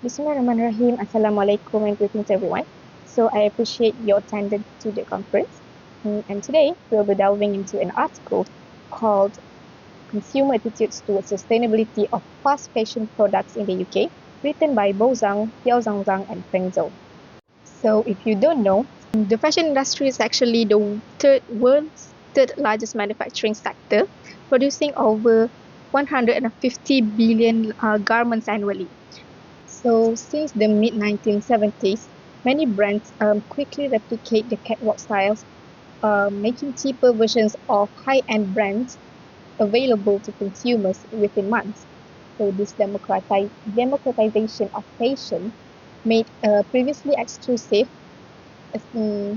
Bismillahirrahmanirrahim. Assalamualaikum and greetings everyone. So I appreciate your attendance to the conference. And today we'll be delving into an article called Consumer Attitudes Towards Sustainability of Fast Fashion Products in the UK, written by Bo Zhang, Yao Zhang, and Feng Zhou. So if you don't know, the fashion industry is actually the world's third largest manufacturing sector, producing over 150 billion garments annually. So since the mid-1970s, many brands quickly replicate the catwalk styles, making cheaper versions of high-end brands available to consumers within months. So this democratization of fashion made previously exclusive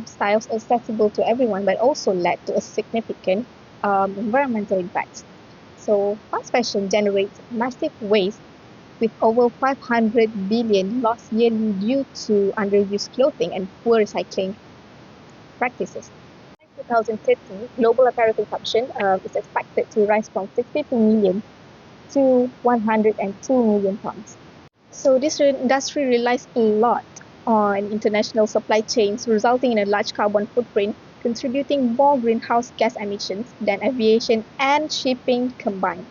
styles accessible to everyone, but also led to a significant environmental impact. So fast fashion generates massive waste with over 500 billion lost yearly due to underused clothing and poor recycling practices. By 2030, global apparel consumption is expected to rise from 62 million to 102 million tons. So this industry relies a lot on international supply chains, resulting in a large carbon footprint, contributing more greenhouse gas emissions than aviation and shipping combined.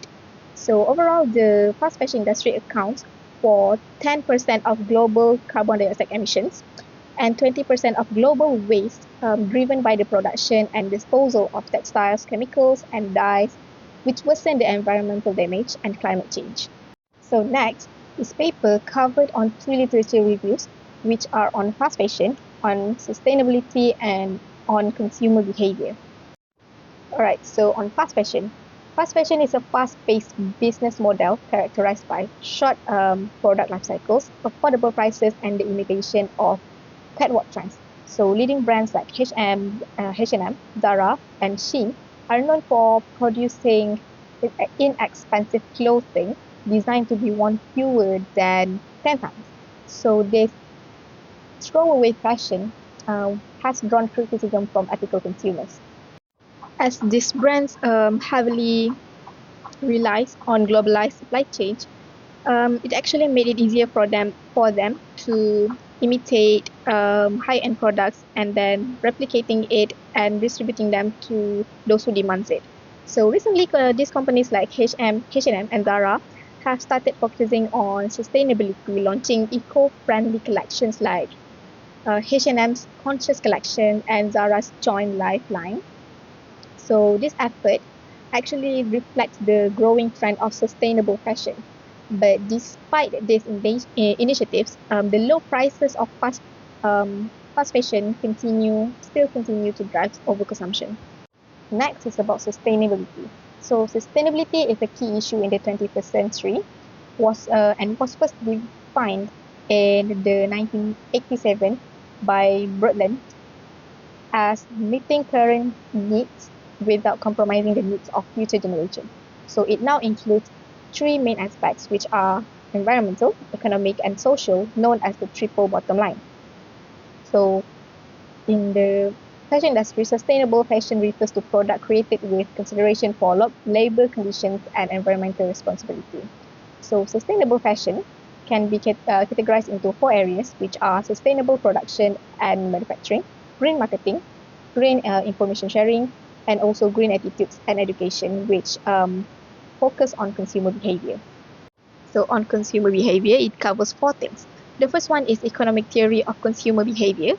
So overall, the fast fashion industry accounts for 10% of global carbon dioxide emissions and 20% of global waste driven by the production and disposal of textiles, chemicals, and dyes, which worsen the environmental damage and climate change. So next, this paper covered on 3 literature reviews, which are on fast fashion, on sustainability, and on consumer behavior. Alright, so on fast fashion. Fast fashion is a fast-paced business model characterized by short product life cycles, affordable prices, and the imitation of catwalk trends. So leading brands like H&M, Zara, and Shein are known for producing inexpensive clothing designed to be worn fewer than 10 times. So this throwaway fashion has drawn criticism from ethical consumers. As these brands heavily relies on globalized supply chains, it actually made it easier for them to imitate high-end products and then replicating it and distributing them to those who demand it. So recently, these companies like H&M and Zara have started focusing on sustainability, launching eco-friendly collections like H&M's Conscious Collection and Zara's Joint Life line. So this effort actually reflects the growing trend of sustainable fashion. But despite these initiatives, the low prices of fast fashion still continue to drive overconsumption. Next is about sustainability. So sustainability is a key issue in the 21st century, was first defined in the 1987 by Brundtland as meeting current needs without compromising the needs of future generations. So it now includes 3 main aspects, which are environmental, economic, and social, known as the triple bottom line. So in the fashion industry, sustainable fashion refers to product created with consideration for labor conditions and environmental responsibility. So sustainable fashion can be categorized into 4 areas, which are sustainable production and manufacturing, green marketing, green information sharing, and also green attitudes and education, which focus on consumer behavior. So on consumer behavior, it covers 4 things. The first one is economic theory of consumer behavior.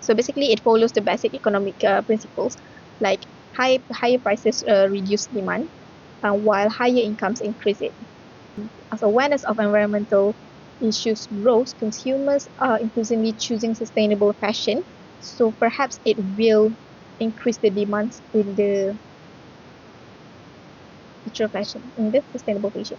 So basically, it follows the basic economic principles like higher prices reduce demand, while higher incomes increase it. As awareness of environmental issues grows, consumers are increasingly choosing sustainable fashion. So perhaps it will increase the demands in the future fashion, in the sustainable fashion.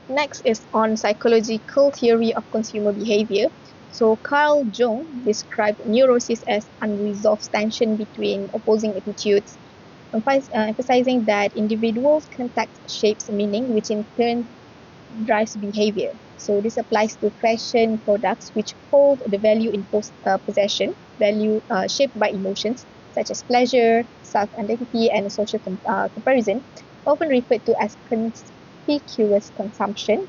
Next is on psychological theory of consumer behavior. So Carl Jung described neurosis as unresolved tension between opposing attitudes, emphasizing that individuals' context shapes meaning, which in turn drives behavior. So this applies to fashion products which hold the value in possession, value shaped by emotions such as pleasure, self-identity, and social comparison, often referred to as conspicuous consumption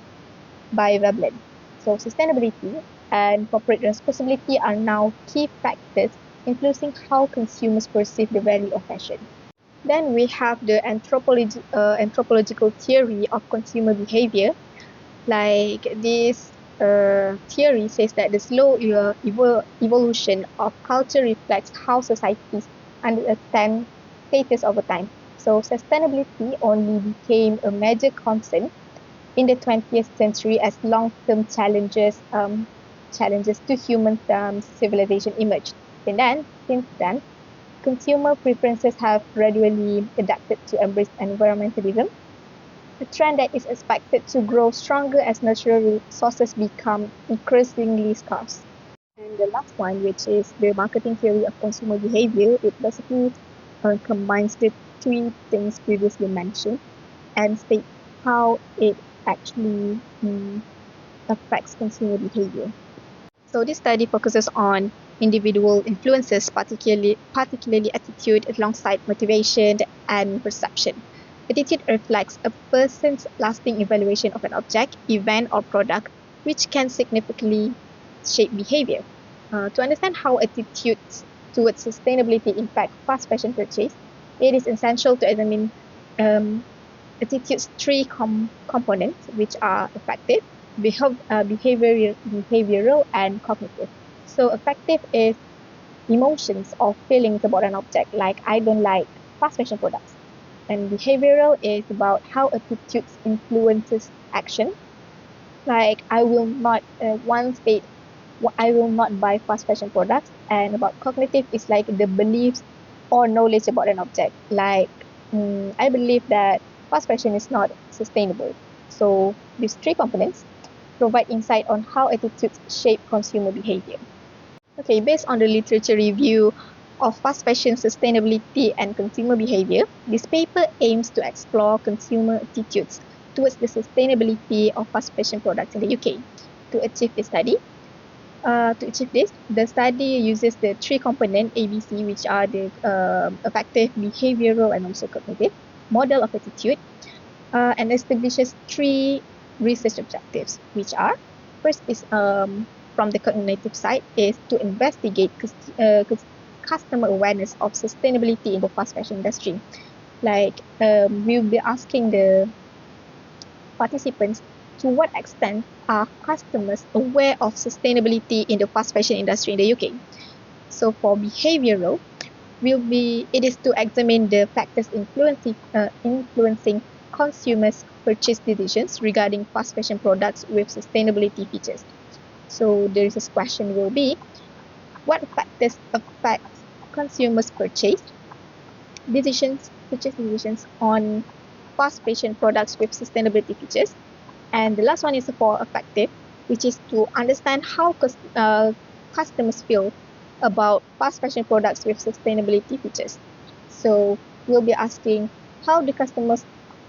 by Veblen. So sustainability and corporate responsibility are now key factors influencing how consumers perceive the value of fashion. Then we have the anthropological theory of consumer behavior. Like this theory says that the slow evolution of culture reflects how societies understand status over time. So sustainability only became a major concern in the 20th century as long-term challenges to human civilization emerged. And then, since then, consumer preferences have gradually adapted to embrace environmentalism, a trend that is expected to grow stronger as natural resources become increasingly scarce. And the last one, which is the marketing theory of consumer behavior, it basically combines the three things previously mentioned and states how it actually affects consumer behavior. So this study focuses on individual influences, particularly attitude alongside motivation and perception. Attitude reflects a person's lasting evaluation of an object, event, or product, which can significantly shape behavior. To understand how attitudes towards sustainability impact fast fashion purchase, it is essential to examine attitude's three components, which are affective, behavioral, and cognitive. So affective is emotions or feelings about an object, like I don't like fast fashion products. And behavioral is about how attitudes influences action, like I will not one state I will not buy fast fashion products. And about cognitive is like the beliefs or knowledge about an object, like I believe that fast fashion is not sustainable. So these three components provide insight on how attitudes shape consumer behavior. Okay, based on the literature review of fast fashion sustainability and consumer behavior, this paper aims to explore consumer attitudes towards the sustainability of fast fashion products in the UK. To achieve this, the study uses the three component ABC, which are the affective, behavioral, and also cognitive model of attitude, and establishes three research objectives, which are first is from the cognitive side is to investigate customer awareness of sustainability in the fast fashion industry. Like we'll be asking the participants to what extent are customers aware of sustainability in the fast fashion industry in the UK. So for behavioral, it is to examine the factors influencing consumers' purchase decisions regarding fast fashion products with sustainability features. So the research question will be, what factors affect consumers' purchase decisions on fast fashion products with sustainability features? And the last one is for affective, which is to understand how customers feel about fast fashion products with sustainability features. So we'll be asking, how do customers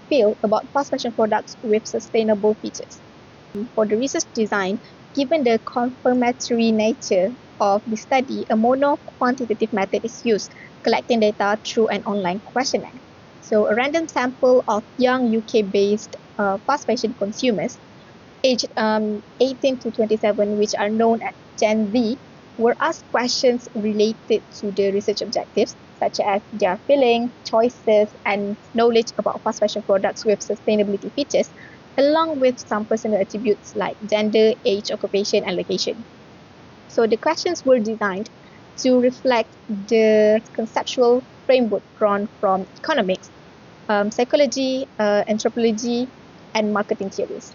feel about fast fashion products with sustainable features? For the research design, given the confirmatory nature of the study, a mono-quantitative method is used, collecting data through an online questionnaire. So a random sample of young UK-based fast fashion consumers aged 18 to 27, which are known as Gen Z, were asked questions related to the research objectives, such as their feelings, choices, and knowledge about fast fashion products with sustainability features, along with some personal attributes like gender, age, occupation, and location. So the questions were designed to reflect the conceptual framework drawn from economics, psychology, anthropology, and marketing theories.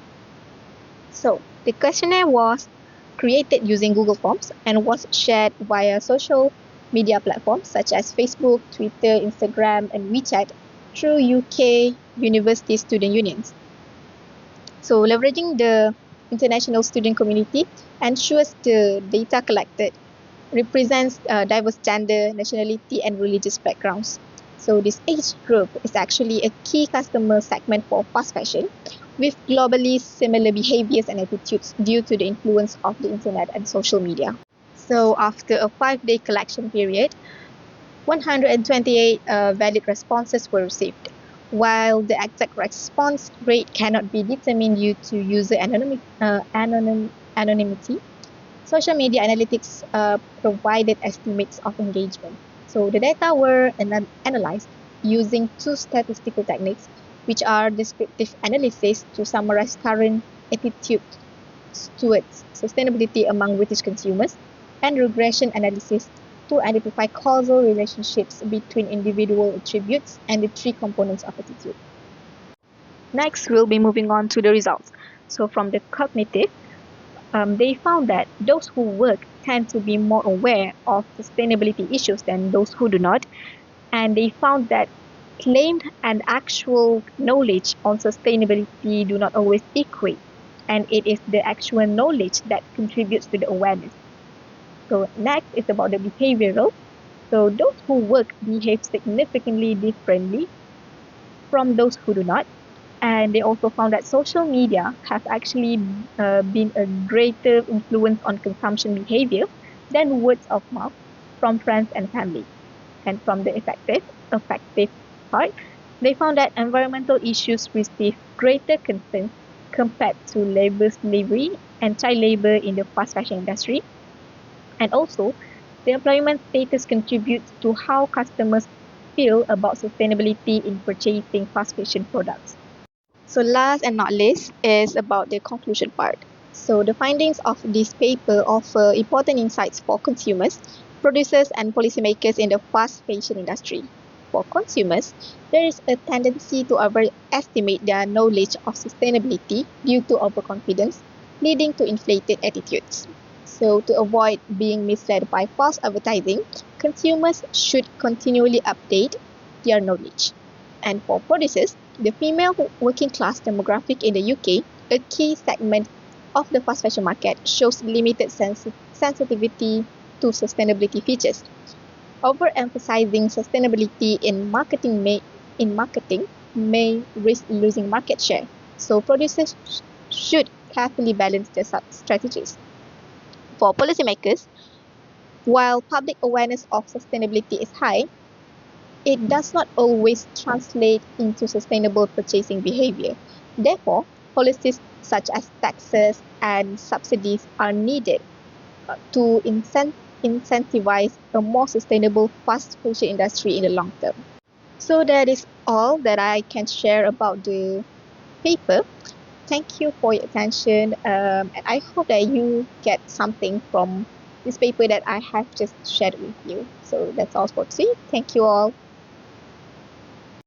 So the questionnaire was created using Google Forms and was shared via social media platforms such as Facebook, Twitter, Instagram, and WeChat through UK university student unions. So leveraging the international student community ensures the data collected represents diverse gender, nationality, and religious backgrounds. So this age group is actually a key customer segment for fast fashion, with globally similar behaviors and attitudes due to the influence of the internet and social media. So after a 5-day collection period, 128 valid responses were received. While the exact response rate cannot be determined due to user anonymity. Social media analytics provided estimates of engagement. So the data were analyzed using two statistical techniques, which are descriptive analysis to summarize current attitude towards sustainability among British consumers, and regression analysis to identify causal relationships between individual attributes and the three components of attitude. Next, we'll be moving on to the results. So from the cognitive, they found that those who work tend to be more aware of sustainability issues than those who do not. And they found that claimed and actual knowledge on sustainability do not always equate. And it is the actual knowledge that contributes to the awareness. So next is about the behavioral. So those who work behave significantly differently from those who do not. And they also found that social media has actually been a greater influence on consumption behavior than words of mouth from friends and family. And from the effective part, they found that environmental issues receive greater concern compared to labor slavery and child labor in the fast fashion industry. And also, the employment status contributes to how customers feel about sustainability in purchasing fast fashion products. So last and not least is about the conclusion part. So the findings of this paper offer important insights for consumers, producers and policymakers in the fast fashion industry. For consumers, there is a tendency to overestimate their knowledge of sustainability due to overconfidence, leading to inflated attitudes. So to avoid being misled by false advertising, consumers should continually update their knowledge. And for producers, the female working class demographic in the UK, a key segment of the fast fashion market, shows limited sensitivity to sustainability features. Overemphasizing sustainability in marketing may risk losing market share. So producers should carefully balance their strategies. For policymakers, while public awareness of sustainability is high, it does not always translate into sustainable purchasing behavior. Therefore, policies such as taxes and subsidies are needed to incentivize a more sustainable fast fashion industry in the long term. So that is all that I can share about the paper. Thank you for your attention, and I hope that you get something from this paper that I have just shared with you. So that's all for today. Thank you all.